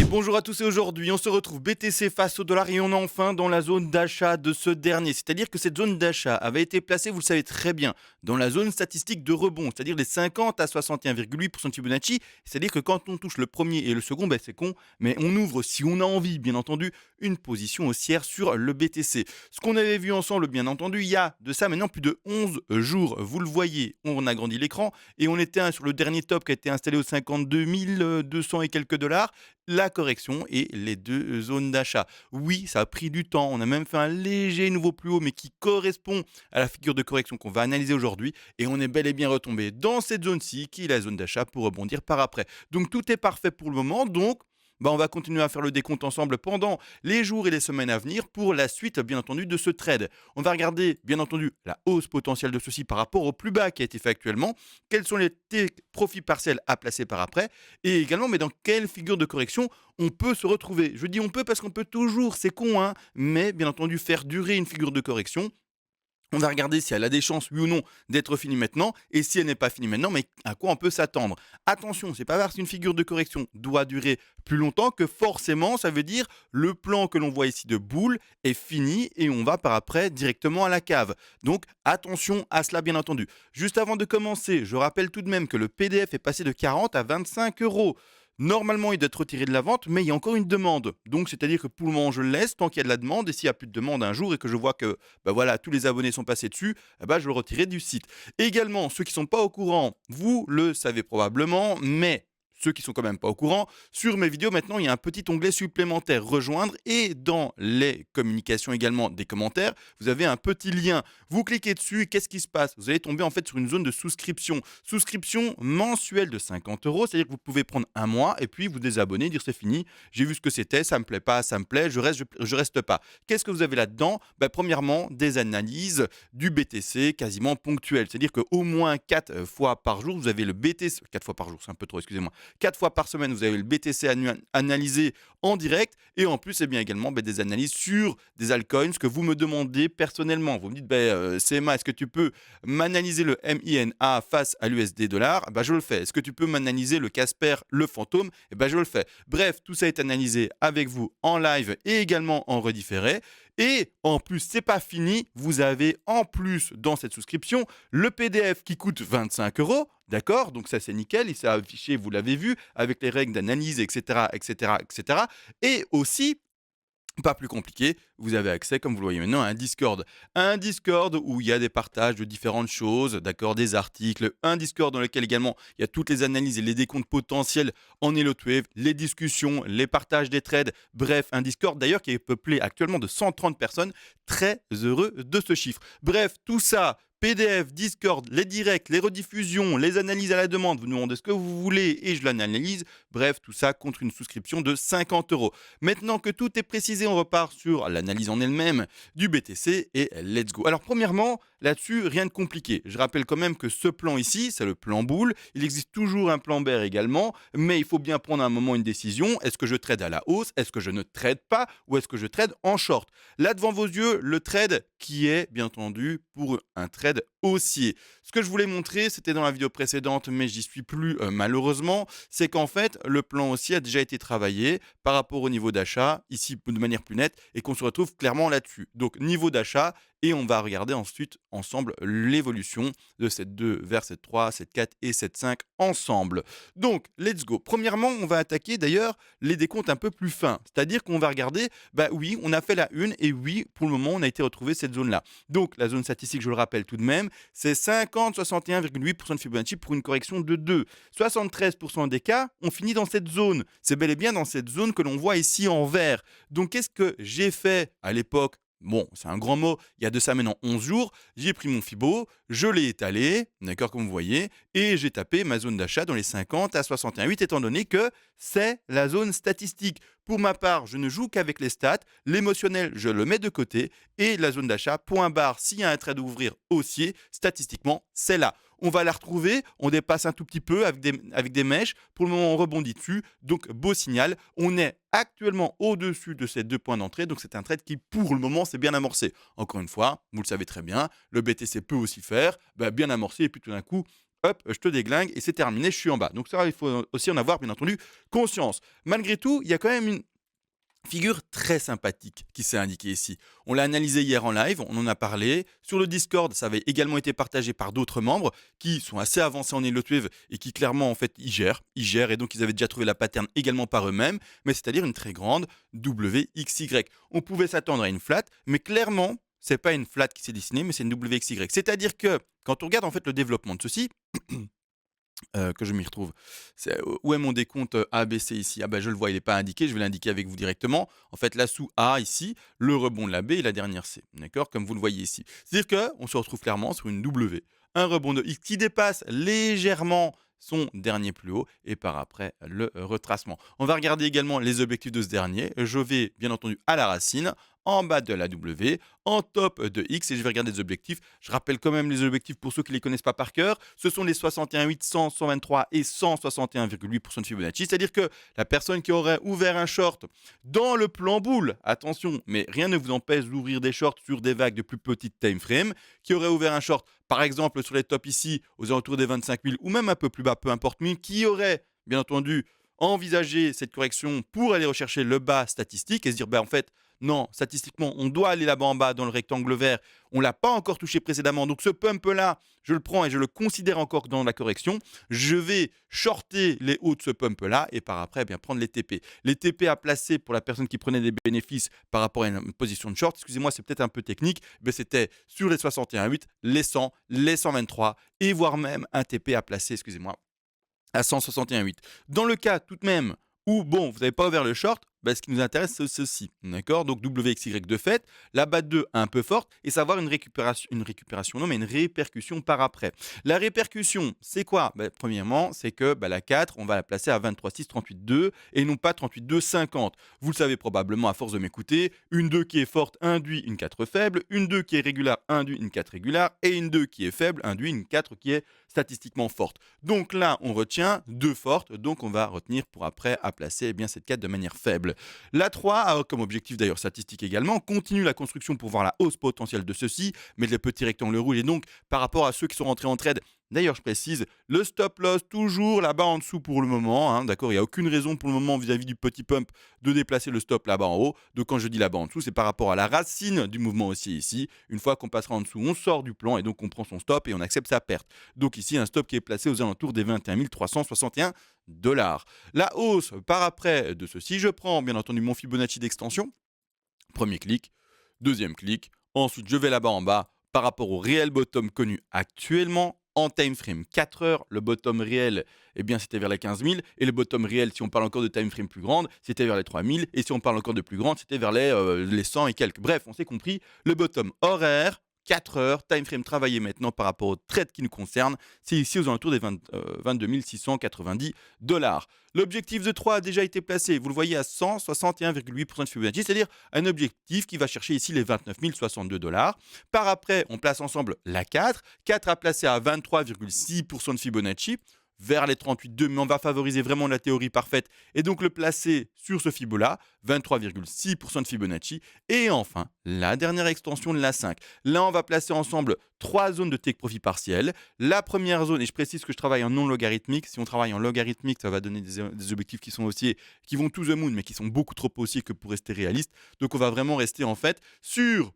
Bonjour à tous et aujourd'hui on se retrouve BTC face au dollar et on est enfin dans la zone d'achat de ce dernier. C'est-à-dire que cette zone d'achat avait été placée, vous le savez très bien, dans la zone statistique de rebond, c'est-à-dire les 50 à 61,8% de Fibonacci. C'est-à-dire que quand on touche le premier et le second, c'est con, mais on ouvre, si on a envie, bien entendu, une position haussière sur le BTC. Ce qu'on avait vu ensemble, bien entendu, il y a de ça maintenant plus de 11 jours. Vous le voyez, on agrandit l'écran et on était sur le dernier top qui a été installé aux 52 200 et quelques dollars, la correction et les deux zones d'achat. Oui, ça a pris du temps, on a même fait un léger nouveau plus haut, mais qui correspond à la figure de correction qu'on va analyser aujourd'hui, et on est bel et bien retombé dans cette zone-ci, qui est la zone d'achat, pour rebondir par après. Donc tout est parfait pour le moment, donc on va continuer à faire le décompte ensemble pendant les jours et les semaines à venir pour la suite, bien entendu, de ce trade. On va regarder, bien entendu, la hausse potentielle de ceci par rapport au plus bas qui a été fait actuellement, quels sont les profits partiels à placer par après, et également, mais dans quelle figure de correction on peut se retrouver. Je dis on peut parce qu'on peut toujours, c'est con, hein, mais bien entendu faire durer une figure de correction. On va regarder si elle a des chances, oui ou non, d'être finie maintenant, et si elle n'est pas finie maintenant, mais à quoi on peut s'attendre. Attention, c'est pas parce qu'une figure de correction doit durer plus longtemps que forcément ça veut dire le plan que l'on voit ici de boule est fini et on va par après directement à la cave. Donc attention à cela, bien entendu. Juste avant de commencer, je rappelle tout de même que le PDF est passé de 40 à 25 euros. Normalement, il doit être retiré de la vente, mais il y a encore une demande. Donc, c'est-à-dire que pour le moment, je le laisse tant qu'il y a de la demande. Et s'il n'y a plus de demande un jour et que je vois que voilà, tous les abonnés sont passés dessus, je le retirerai du site. Également, ceux qui ne sont pas au courant, vous le savez probablement, mais ceux qui sont quand même pas au courant, sur mes vidéos maintenant, il y a un petit onglet supplémentaire rejoindre et dans les communications également des commentaires, vous avez un petit lien. Vous cliquez dessus et qu'est-ce qui se passe? Vous allez tomber en fait sur une zone de souscription. Souscription mensuelle de 50 euros, c'est-à-dire que vous pouvez prendre un mois et puis vous désabonner, dire c'est fini, j'ai vu ce que c'était, ça me plaît pas, ça me plaît, je reste pas. Qu'est-ce que vous avez là-dedans? Premièrement, des analyses du BTC quasiment ponctuelles, c'est-à-dire qu'au moins 4 fois par jour, vous avez le BTC, 4 fois par jour, c'est un peu trop, excusez-moi, 4 fois par semaine, vous avez le BTC analysé en direct et en plus, bien également des analyses sur des altcoins que vous me demandez personnellement. Vous me dites, CMA, est-ce que tu peux m'analyser le MINA face à l'USD dollar? Je le fais. Est-ce que tu peux m'analyser le Casper, le fantôme? Je le fais. Bref, tout ça est analysé avec vous en live et également en redifféré. Et en plus, c'est pas fini, vous avez en plus dans cette souscription le PDF qui coûte 25 euros, d'accord? Donc ça c'est nickel, il s'est affiché, vous l'avez vu, avec les règles d'analyse, etc., etc., etc. Et aussi, pas plus compliqué, vous avez accès, comme vous le voyez maintenant, à un Discord. Un Discord où il y a des partages de différentes choses, d'accord, des articles. Un Discord dans lequel également il y a toutes les analyses et les décomptes potentiels en Elotwave, les discussions, les partages des trades. Bref, un Discord d'ailleurs qui est peuplé actuellement de 130 personnes. Très heureux de ce chiffre. Bref, tout ça, PDF, Discord, les directs, les rediffusions, les analyses à la demande, vous nous demandez ce que vous voulez et je l'analyse. Bref, tout ça contre une souscription de 50 euros. Maintenant que tout est précisé, on repart sur l'analyse en elle-même du BTC et let's go. Alors premièrement, là-dessus, rien de compliqué. Je rappelle quand même que ce plan ici, c'est le plan boule. Il existe toujours un plan bear également, mais il faut bien prendre à un moment une décision. Est-ce que je trade à la hausse? Est-ce que je ne trade pas? Ou est-ce que je trade en short? Là, devant vos yeux, le trade qui est, bien entendu, pour un trade haussier. Ce que je voulais montrer, c'était dans la vidéo précédente, mais j'y suis plus malheureusement, c'est qu'en fait, le plan haussier a déjà été travaillé par rapport au niveau d'achat, ici de manière plus nette, et qu'on se retrouve clairement là-dessus. Donc, niveau d'achat, et on va regarder ensuite ensemble l'évolution de cette 2 vers cette 3, cette 4 et cette 5 ensemble. Donc, let's go. Premièrement, on va attaquer d'ailleurs les décomptes un peu plus fins. C'est-à-dire qu'on va regarder, oui, on a fait la une et oui, pour le moment, on a été retrouvé cette zone-là. Donc, la zone statistique, je le rappelle tout de même, c'est 50-61,8% de Fibonacci pour une correction de 2. 73% des cas, on finit dans cette zone. C'est bel et bien dans cette zone que l'on voit ici en vert. Donc, qu'est-ce que j'ai fait à l'époque? Bon, c'est un grand mot, il y a de ça maintenant 11 jours, j'ai pris mon Fibo, je l'ai étalé, d'accord, comme vous voyez, et j'ai tapé ma zone d'achat dans les 50 à 61,8 étant donné que c'est la zone statistique. Pour ma part, je ne joue qu'avec les stats, l'émotionnel, je le mets de côté, et la zone d'achat, point barre, s'il y a un trade à ouvrir haussier, statistiquement, c'est là. On va la retrouver, on dépasse un tout petit peu avec des mèches. Pour le moment, on rebondit dessus. Donc, beau signal. On est actuellement au-dessus de ces 2 points d'entrée. Donc, c'est un trade qui, pour le moment, s'est bien amorcé. Encore une fois, vous le savez très bien, le BTC peut aussi faire bien amorcé et puis tout d'un coup, hop, je te déglingue et c'est terminé, je suis en bas. Donc ça, il faut aussi en avoir bien entendu conscience. Malgré tout, il y a quand même une figure très sympathique qui s'est indiquée ici. On l'a analysé hier en live, on en a parlé. Sur le Discord, ça avait également été partagé par d'autres membres qui sont assez avancés en Wave et qui clairement, en fait, ils gèrent et donc ils avaient déjà trouvé la pattern également par eux-mêmes, mais c'est-à-dire une très grande WXY. On pouvait s'attendre à une flat, mais clairement, c'est pas une flat qui s'est dessinée, mais c'est une WXY. C'est-à-dire que quand on regarde en fait le développement de ceci, que je m'y retrouve. C'est où est mon décompte ABC ici? Ah bah, je le vois, il n'est pas indiqué, je vais l'indiquer avec vous directement. En fait, la sous A ici, le rebond de la B et la dernière C. D'accord? Comme vous le voyez ici. C'est-à-dire qu'on se retrouve clairement sur une W. Un rebond de X qui dépasse légèrement son dernier plus haut et par après le retracement. On va regarder également les objectifs de ce dernier. Je vais bien entendu à la racine, en bas de la W, en top de X et je vais regarder les objectifs. Je rappelle quand même les objectifs pour ceux qui ne les connaissent pas par cœur. Ce sont les 61,8, 100, 123 et 161,8% de Fibonacci. C'est-à-dire que la personne qui aurait ouvert un short dans le plan boule, attention, mais rien ne vous empêche d'ouvrir des shorts sur des vagues de plus petite time frame, qui aurait ouvert un short, par exemple sur les tops ici, aux alentours des 25 000 ou même un peu plus bas, peu importe, mais qui aurait, bien entendu, envisager cette correction pour aller rechercher le bas statistique et se dire, ben en fait, non, statistiquement, on doit aller là-bas en bas dans le rectangle vert. On ne l'a pas encore touché précédemment. Donc ce pump-là, je le prends et je le considère encore dans la correction. Je vais shorter les hauts de ce pump-là et par après, eh bien, prendre les TP. Les TP à placer pour la personne qui prenait des bénéfices par rapport à une position de short, excusez-moi, c'est peut-être un peu technique, mais c'était sur les 61,8, les 100, les 123 et voire même un TP à placer, excusez-moi, à 161,8. Dans le cas tout de même où, bon, vous n'avez pas ouvert le short, bah, ce qui nous intéresse, c'est ceci. D'accord? Donc WXY de fait, la BAT 2 un peu forte et savoir non, mais une répercussion par après. La répercussion, c'est quoi? Bah, premièrement, c'est que bah, la 4, on va la placer à 23,6, 38,2 et non pas 38,2, 50. Vous le savez probablement à force de m'écouter, une 2 qui est forte induit une 4 faible, une 2 qui est régulière induit une 4 régulière et une 2 qui est faible induit une 4 qui est statistiquement forte. Donc là, on retient 2 fortes, donc on va retenir pour après à placer eh bien, cette 4 de manière faible. La 3 a comme objectif d'ailleurs statistique également, continue la construction pour voir la hausse potentielle de ceci, mais les petits rectangles rouges et donc par rapport à ceux qui sont rentrés en trade. D'ailleurs, je précise, le stop loss toujours là-bas en dessous pour le moment. Hein, d'accord, il n'y a aucune raison pour le moment vis-à-vis du petit pump de déplacer le stop là-bas en haut. Donc quand je dis là-bas en dessous, c'est par rapport à la racine du mouvement aussi ici. Une fois qu'on passera en dessous, on sort du plan et donc on prend son stop et on accepte sa perte. Donc ici, un stop qui est placé aux alentours des 21 361 $. La hausse par après de ceci, je prends bien entendu mon Fibonacci d'extension. Premier clic, deuxième clic. Ensuite, je vais là-bas en bas par rapport au réel bottom connu actuellement en time frame 4 heures. Le bottom réel, eh bien, c'était vers les 15 000. Et le bottom réel, si on parle encore de time frame plus grande, c'était vers les 3 000. Et si on parle encore de plus grande, c'était vers les 100 et quelques. Bref, on s'est compris. Le bottom horaire, 4 heures, time frame travaillé maintenant par rapport au trade qui nous concerne, c'est ici aux alentours des 22 690 $. L'objectif de 3 a déjà été placé, vous le voyez, à 161,8% de Fibonacci, c'est-à-dire un objectif qui va chercher ici les 29 062 $. Par après, on place ensemble la 4. 4 à placer à 23,6% de Fibonacci, vers les 38,2, mais on va favoriser vraiment la théorie parfaite et donc le placer sur ce Fibo-là, 23,6% de Fibonacci. Et enfin, la dernière extension de la 5. Là, on va placer ensemble 3 zones de take profit partiel. La première zone, et je précise que je travaille en non logarithmique. Si on travaille en logarithmique, ça va donner des objectifs qui sont haussiers, qui vont to the moon, mais qui sont beaucoup trop haussiers que pour rester réaliste. Donc, on va vraiment rester en fait sur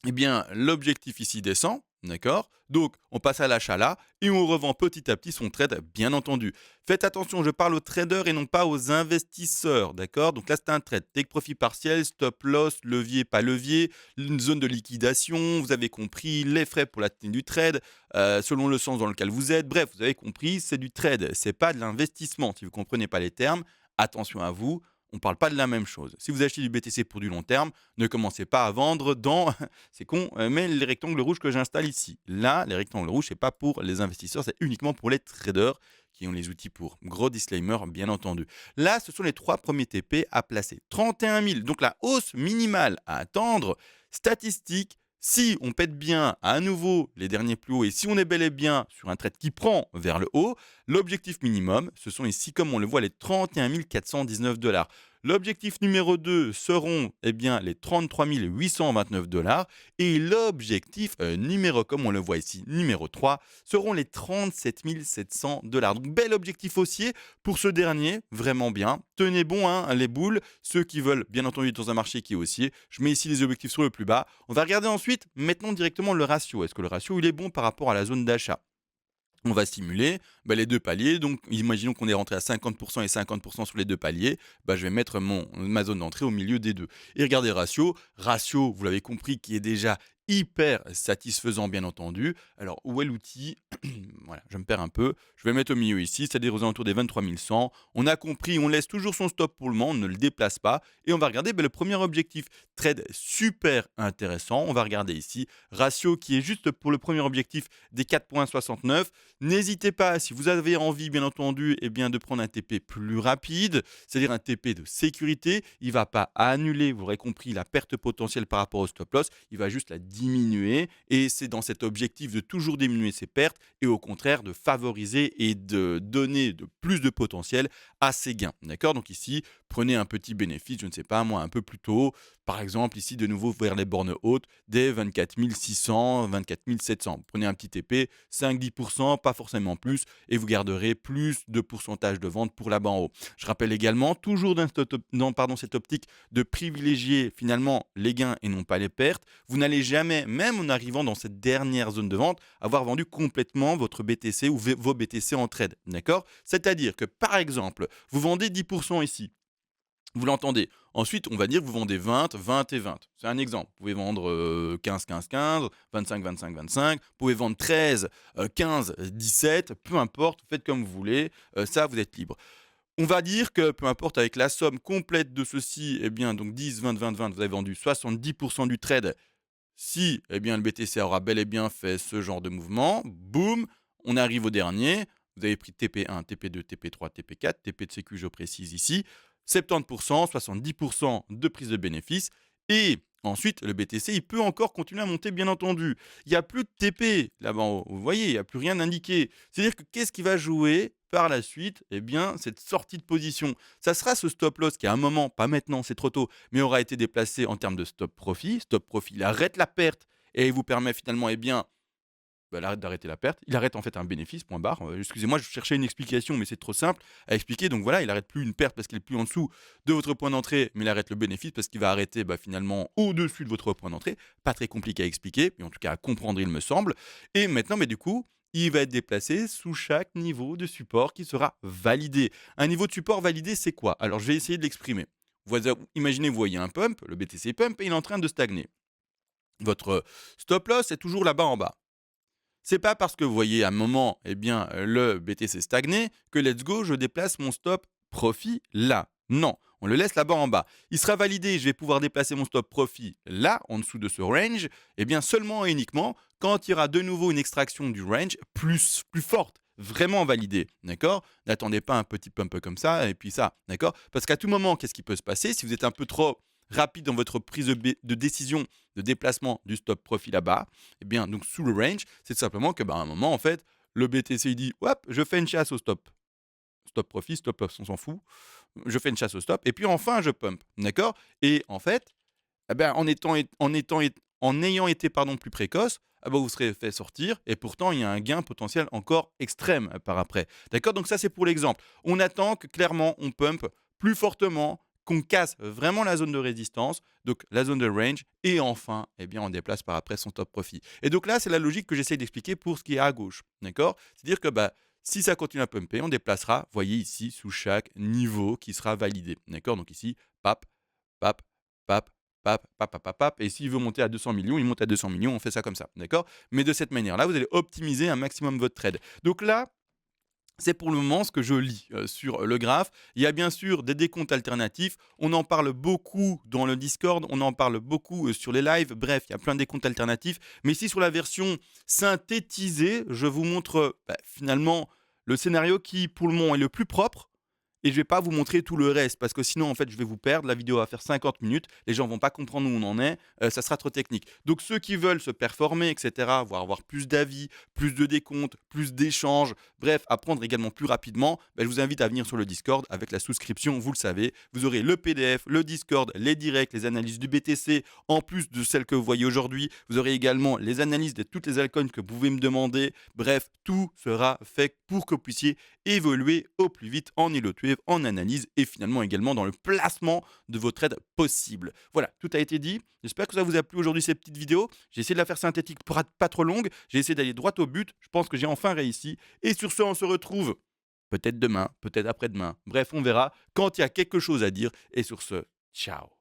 eh bien, l'objectif ici descend, d'accord? Donc, on passe à l'achat là et on revend petit à petit son trade, bien entendu. Faites attention, je parle aux traders et non pas aux investisseurs, d'accord? Donc là, c'est un trade. Take profit partiel, stop loss, levier, pas levier, une zone de liquidation, vous avez compris, les frais pour la tenue du trade, selon le sens dans lequel vous êtes. Bref, vous avez compris, c'est du trade, c'est pas de l'investissement. Si vous ne comprenez pas les termes, attention à vous. On ne parle pas de la même chose. Si vous achetez du BTC pour du long terme, ne commencez pas à vendre dans, c'est con, mais les rectangles rouges que j'installe ici. Là, les rectangles rouges, ce n'est pas pour les investisseurs, c'est uniquement pour les traders qui ont les outils pour. Gros disclaimer, bien entendu. Là, ce sont les 3 premiers TP à placer. 31 000, donc la hausse minimale à attendre, statistique. Si on pète bien à nouveau les derniers plus hauts et si on est bel et bien sur un trade qui prend vers le haut, l'objectif minimum, ce sont ici, comme on le voit, les 31 419 $. L'objectif numéro 2 seront eh bien, les 33 829 dollars. Et l'objectif numéro, comme on le voit ici, numéro 3, seront les 37 700 dollars. Donc, bel objectif haussier pour ce dernier, vraiment bien. Tenez bon, hein, les boules, ceux qui veulent, bien entendu, dans un marché qui est haussier. Je mets ici les objectifs sur le plus bas. On va regarder ensuite, maintenant directement le ratio. Est-ce que le ratio, il est bon par rapport à la zone d'achat? On va simuler les deux paliers. Donc, imaginons qu'on est rentré à 50% et 50% sur les deux paliers. Je vais mettre ma zone d'entrée au milieu des deux. Et regardez le ratio. Ratio, vous l'avez compris, qui est déjà hyper satisfaisant, bien entendu. Alors, où est l'outil? Voilà, je me perds un peu. Je vais le mettre au milieu ici, c'est-à-dire aux alentours des 23 100. On a compris, on laisse toujours son stop pour le moment, on ne le déplace pas. Et on va regarder le premier objectif. Trade super intéressant. On va regarder ici. Ratio qui est juste pour le premier objectif des 4,69. N'hésitez pas, si vous avez envie, bien entendu, de prendre un TP plus rapide, c'est-à-dire un TP de sécurité. Il ne va pas annuler, vous l'aurez compris, la perte potentielle par rapport au stop loss. Il va juste la diminuer. Et c'est dans cet objectif de toujours diminuer ses pertes et au contraire de favoriser et de donner de plus de potentiel à ses gains. D'accord? Donc ici, prenez un petit bénéfice, je ne sais pas moi, un peu plus tôt. Par exemple, ici, de nouveau vers les bornes hautes, des 24 600, 24 700. Prenez un petit TP, 5-10%, pas forcément plus, et vous garderez plus de pourcentage de vente pour là-bas en haut. Je rappelle également, toujours dans cette optique de privilégier finalement les gains et non pas les pertes, vous n'allez jamais, même en arrivant dans cette dernière zone de vente, avoir vendu complètement votre BTC ou vos BTC en trade. D'accord? C'est-à-dire que, par exemple, vous vendez 10% ici. Vous l'entendez. Ensuite, on va dire que vous vendez 20, 20 et 20. C'est un exemple. Vous pouvez vendre 15, 15, 15, 25, 25, 25. Vous pouvez vendre 13, 15, 17. Peu importe, faites comme vous voulez. Ça, vous êtes libre. On va dire que peu importe, avec la somme complète de ceci, donc 10, 20, 20, 20, vous avez vendu 70% du trade. Si le BTC aura bel et bien fait ce genre de mouvement, boum, on arrive au dernier. Vous avez pris TP1, TP2, TP3, TP4, TP de sécu, je précise ici. 70%, 70% de prise de bénéfice. Et ensuite, le BTC, il peut encore continuer à monter, bien entendu. Il n'y a plus de TP là-bas en haut. Vous voyez, il n'y a plus rien indiqué. C'est-à-dire que qu'est-ce qui va jouer par la suite? Cette sortie de position. Ça sera ce stop loss qui, à un moment, pas maintenant, c'est trop tôt, mais aura été déplacé en termes de stop profit. Stop profit, il arrête la perte et il vous permet finalement, il arrête d'arrêter la perte. Il arrête en fait un bénéfice, point barre. Excusez-moi, je cherchais une explication, mais c'est trop simple à expliquer. Donc voilà, il arrête plus une perte parce qu'il est plus en dessous de votre point d'entrée, mais il arrête le bénéfice parce qu'il va arrêter finalement au-dessus de votre point d'entrée. Pas très compliqué à expliquer, mais en tout cas à comprendre, il me semble. Et maintenant, du coup, il va être déplacé sous chaque niveau de support qui sera validé. Un niveau de support validé, c'est quoi? Alors, je vais essayer de l'exprimer. Imaginez, vous voyez un pump, le BTC pump, et il est en train de stagner. Votre stop loss est toujours là-bas en bas. C'est pas parce que vous voyez à un moment, le BTC stagné que let's go, je déplace mon stop profit là. Non, on le laisse là-bas en bas. Il sera validé, je vais pouvoir déplacer mon stop profit là, en dessous de ce range, seulement et uniquement quand il y aura de nouveau une extraction du range plus forte, vraiment validée, d'accord? N'attendez pas un petit pump comme ça et puis ça, d'accord? Parce qu'à tout moment, qu'est-ce qui peut se passer si vous êtes un peu trop rapide dans votre prise de décision de déplacement du stop profit là-bas, donc sous le range, c'est tout simplement que, à un moment, en fait, le BTC il dit, hop, je fais une chasse au stop. Stop profit, stop loss, on s'en fout. Je fais une chasse au stop, et puis enfin, je pump, d'accord? Et en fait, en ayant été plus précoce, vous serez fait sortir, et pourtant, il y a un gain potentiel encore extrême par après. D'accord? Donc ça, c'est pour l'exemple. On attend que, clairement, on pump plus fortement, qu'on casse vraiment la zone de résistance, donc la zone de range, et enfin, on déplace par après son top profit. Et donc là, c'est la logique que j'essaie d'expliquer pour ce qui est à gauche, d'accord? C'est-à-dire que si ça continue à pumper, on déplacera, voyez ici, sous chaque niveau qui sera validé, d'accord? Donc ici, pap, pap, pap, pap, pap, pap, pap, pap, et s'il veut monter à 200 millions, il monte à 200 millions, on fait ça comme ça, d'accord? Mais de cette manière-là, vous allez optimiser un maximum votre trade. Donc là, c'est pour le moment ce que je lis sur le graphe. Il y a bien sûr des décomptes alternatifs. On en parle beaucoup dans le Discord, on en parle beaucoup sur les lives. Bref, il y a plein de décomptes alternatifs. Mais ici, sur la version synthétisée, je vous montre finalement le scénario qui, pour le moment, est le plus propre Et je vais pas vous montrer tout le reste parce que sinon, en fait, je vais vous perdre. La vidéo va faire 50 minutes. Les gens vont pas comprendre où on en est. Ça sera trop technique. Donc, ceux qui veulent se performer, etc., voire avoir plus d'avis, plus de décomptes, plus d'échanges, bref, apprendre également plus rapidement, je vous invite à venir sur le Discord avec la souscription. Vous le savez, vous aurez le PDF, le Discord, les directs, les analyses du BTC, en plus de celles que vous voyez aujourd'hui. Vous aurez également les analyses de toutes les altcoins que vous pouvez me demander. Bref, tout sera fait pour que vous puissiez évoluer au plus vite en Elliott Wave, en analyse et finalement également dans le placement de vos trades possibles. Voilà, tout a été dit. J'espère que ça vous a plu aujourd'hui cette petite vidéo. J'ai essayé de la faire synthétique pour être pas trop longue. J'ai essayé d'aller droit au but. Je pense que j'ai enfin réussi. Et sur ce, on se retrouve peut-être demain, peut-être après-demain. Bref, on verra quand il y a quelque chose à dire. Et sur ce, ciao.